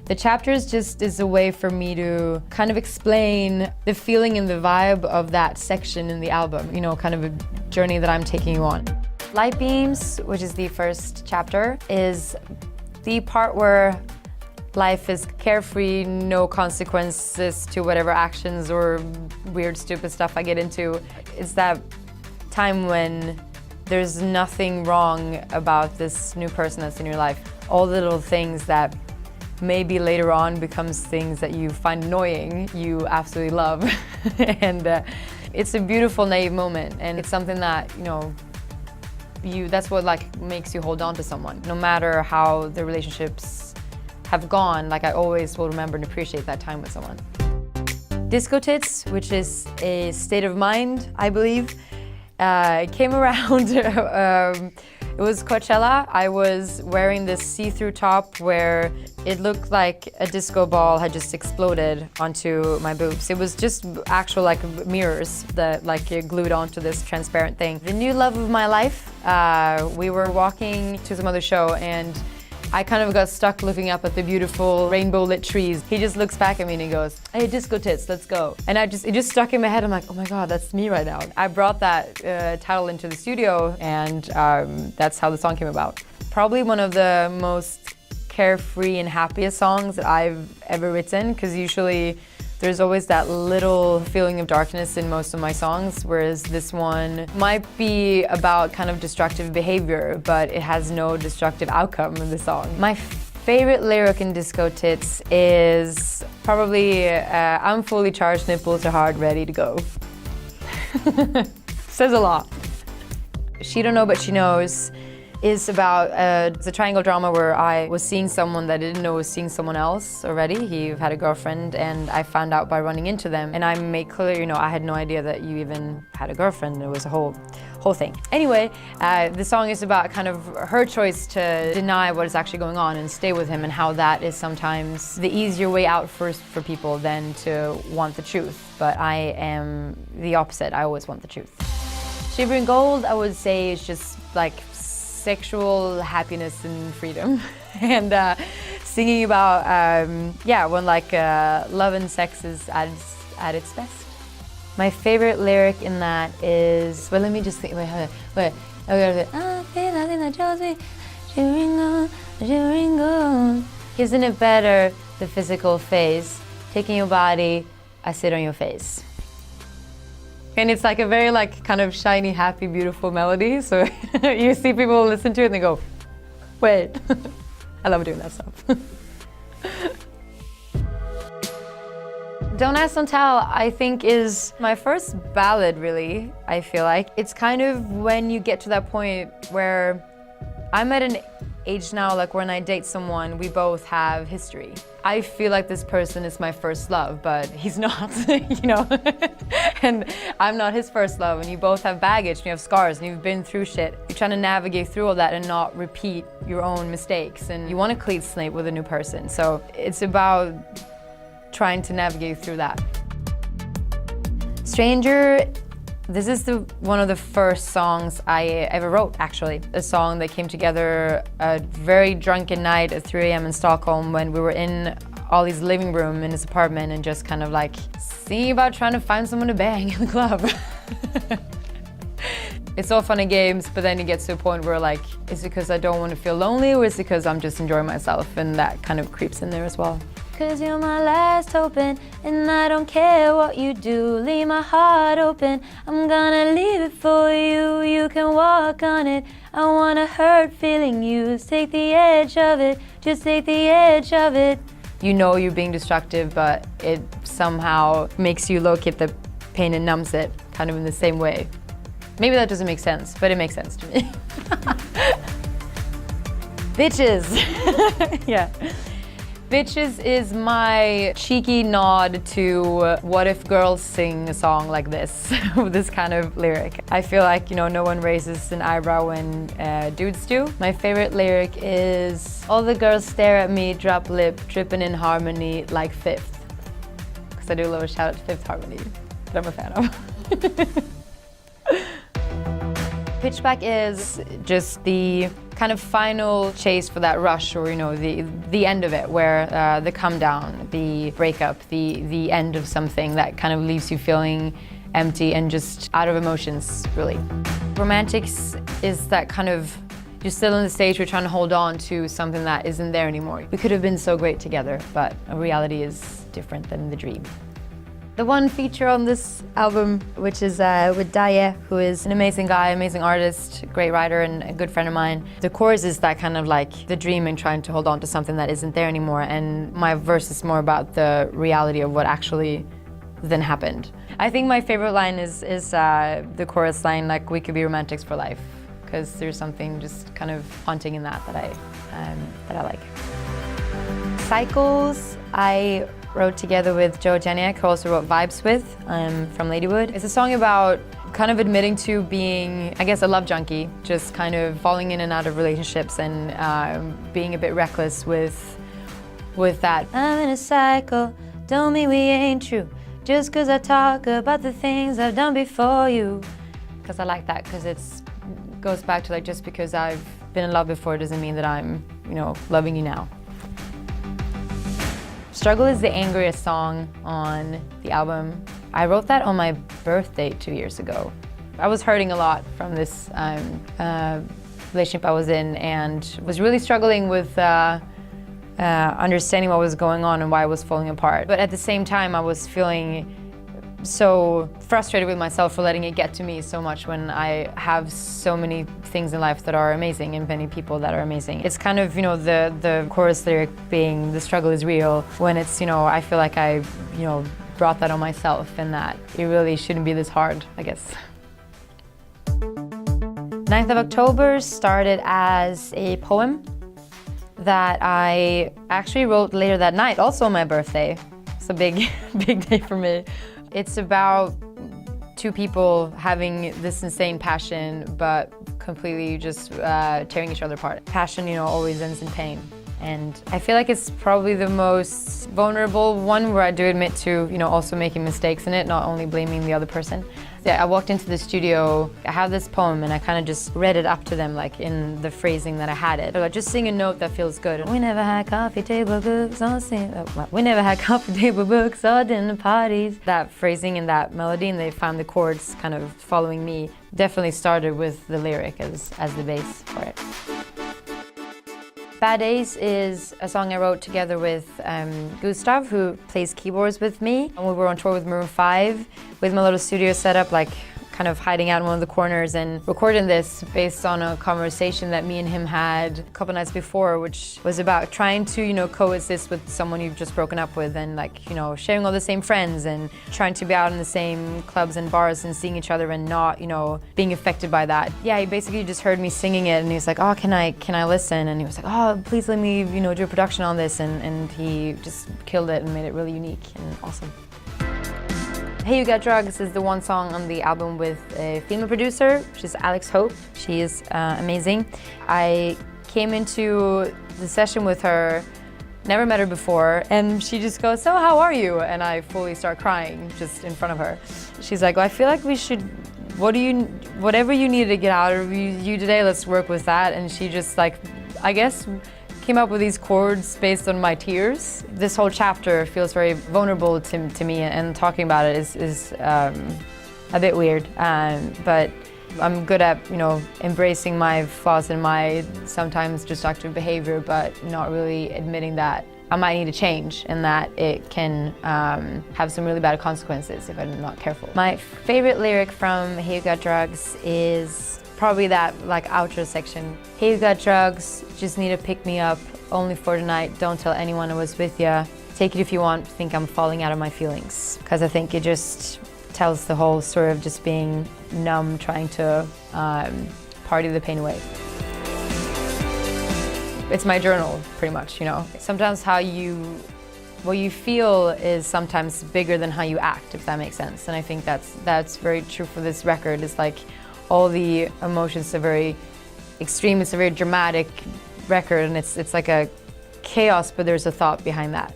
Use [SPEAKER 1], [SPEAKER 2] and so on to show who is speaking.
[SPEAKER 1] The chapters just is a way for me to kind of explain the feeling and the vibe of that section in the album, you know, kind of a journey that I'm taking you on. Light Beams, which is the first chapter, is the part where life is carefree, no consequences to whatever actions or weird, stupid stuff I get into. It's that time when there's nothing wrong about this new person that's in your life. All the little things that maybe later on becomes things that you find annoying, you absolutely love. And it's a beautiful, naive moment, and it's something that, you know, that's what like makes you hold on to someone. No matter how the relationships have gone, like I always will remember and appreciate that time with someone. Disco Tits, which is a state of mind, I believe, came around, it was Coachella. I was wearing this see-through top where it looked like a disco ball had just exploded onto my boobs. It was just actual like mirrors that like glued onto this transparent thing. The new love of my life, we were walking to some other show and I kind of got stuck looking up at the beautiful rainbow lit trees. He just looks back at me and he goes, "Hey, Disco Tits, let's go." And it just stuck in my head. I'm like, oh my God, that's me right now. I brought that title into the studio and that's how the song came about. Probably one of the most carefree and happiest songs that I've ever written, because usually there's always that little feeling of darkness in most of my songs, whereas this one might be about kind of destructive behavior, but it has no destructive outcome in the song. My favorite lyric in Disco Tits is probably, "I'm fully charged, nipples are hard, ready to go." Says a lot. She Don't Know But She Knows is about it's a triangle drama where I was seeing someone that I didn't know was seeing someone else already. He had a girlfriend and I found out by running into them, and I made clear, you know, I had no idea that you even had a girlfriend. It was a whole thing. Anyway, the song is about kind of her choice to deny what is actually going on and stay with him, and how that is sometimes the easier way out for people than to want the truth. But I am the opposite. I always want the truth. Shivering Gold, I would say, is just like sexual happiness and freedom, and singing about when like love and sex is at its best. My favorite lyric in that is, well, let me just think. Wait. Isn't it better the physical phase, taking your body, I sit on your face. And it's like a very like kind of shiny, happy, beautiful melody. So you see people listen to it and they go, wait. I love doing that stuff. Don't Ask, Don't Tell, I think is my first ballad, really, I feel like. It's kind of when you get to that point where I'm at an age now, like when I date someone, we both have history. I feel like this person is my first love, but he's not, you know? And I'm not his first love, and you both have baggage, and you have scars, and you've been through shit. You're trying to navigate through all that and not repeat your own mistakes, and you want a clean slate with a new person. So it's about trying to navigate through that. Stranger, this is one of the first songs I ever wrote, actually. A song that came together a very drunken night at 3 a.m. in Stockholm when we were in Ollie's living room in his apartment and just kind of like singing about trying to find someone to bang in the club. It's all fun and games, but then it gets to a point where like, is it because I don't want to feel lonely, or is it because I'm just enjoying myself? And that kind of creeps in there as well. Cause you're my last hope, and I don't care what you do. Leave my heart open, I'm gonna leave it for you. You can walk on it, I wanna hurt feeling used. Take the edge of it, just take the edge of it. You know you're being destructive, but it somehow makes you locate the pain and numbs it, kind of in the same way. Maybe that doesn't make sense, but it makes sense to me. Bitches, yeah. Bitches is my cheeky nod to what if girls sing a song like this, with this kind of lyric. I feel like, you know, no one raises an eyebrow when dudes do. My favorite lyric is, all the girls stare at me, drop lip, tripping in harmony like Fifth. Because I do love a shout out to Fifth Harmony, that I'm a fan of. Pitchback is just the kind of final chase for that rush, or the end of it, where the come down, the breakup, the end of something that kind of leaves you feeling empty and just out of emotions, really. Romantics is that kind of, you're still on the stage, we're trying to hold on to something that isn't there anymore. We could have been so great together, but reality is different than the dream. The one feature on this album, which is with Tove, who is an amazing guy, amazing artist, great writer, and a good friend of mine. The chorus is that kind of like the dream and trying to hold on to something that isn't there anymore, and my verse is more about the reality of what actually then happened. I think my favorite line is the chorus line, like, we could be romantics for life, because there's something just kind of haunting in that I like. Cycles, I wrote together with Joe Janiak, who also wrote Vibes with, from Ladywood. It's a song about kind of admitting to being, I guess, a love junkie, just kind of falling in and out of relationships and being a bit reckless with that. I'm in a cycle, don't mean we ain't true, just cause I talk about the things I've done before you. Because I like that, because it goes back to, like, just because I've been in love before doesn't mean that I'm, loving you now. Struggle is the angriest song on the album. I wrote that on my birthday 2 years ago. I was hurting a lot from this relationship I was in, and was really struggling with understanding what was going on and why I was falling apart. But at the same time, I was feeling so frustrated with myself for letting it get to me so much when I have so many things in life that are amazing and many people that are amazing. It's kind of, the chorus lyric being, the struggle is real, when it's, I feel like I, brought that on myself, and that it really shouldn't be this hard, I guess. 9th of October started as a poem that I actually wrote later that night, also on my birthday. It's a big day for me. It's about two people having this insane passion, but completely just tearing each other apart. Passion, always ends in pain. And I feel like it's probably the most vulnerable one, where I do admit to, also making mistakes in it, not only blaming the other person. Yeah, I walked into the studio, I have this poem, and I kind of just read it up to them, like in the phrasing that I had it. Like, just sing a note that feels good. We never had coffee table books or we never had coffee table books or dinner parties. That phrasing and that melody, and they found the chords kind of following me, definitely started with the lyric as the base for it. Bad Days is a song I wrote together with Gustav, who plays keyboards with me. And we were on tour with Maroon 5 with my little studio set up, like kind of hiding out in one of the corners, and recording this based on a conversation that me and him had a couple nights before, which was about trying to, coexist with someone you've just broken up with, and like, sharing all the same friends, and trying to be out in the same clubs and bars and seeing each other and not, being affected by that. Yeah, he basically just heard me singing it, and he was like, oh, can I listen? And he was like, oh, please let me, do a production on this, and he just killed it and made it really unique and awesome. Hey You Got Drugs is the one song on the album with a female producer, which is Alex Hope. She is amazing. I came into the session with her, never met her before, and she just goes, so how are you? And I fully start crying just in front of her. She's like, well, I feel like we should, whatever you need to get out of you today, let's work with that. And she just, like, I guess, came up with these chords based on my tears. This whole chapter feels very vulnerable to me, and talking about it is a bit weird. But I'm good at, embracing my flaws and my sometimes destructive behavior, but not really admitting that I might need to change, and that it can have some really bad consequences if I'm not careful. My favorite lyric from Hey You Got Drugs is probably that, like, outro section. Hey, you got drugs, just need to pick me up, only for tonight, don't tell anyone I was with ya. Take it if you want, think I'm falling out of my feelings. Because I think it just tells the whole story of just being numb, trying to party the pain away. It's my journal, pretty much, Sometimes what you feel is sometimes bigger than how you act, if that makes sense. And I think that's very true for this record. It's like, all the emotions are very extreme. It's a very dramatic record, and it's like a chaos, but there's a thought behind that.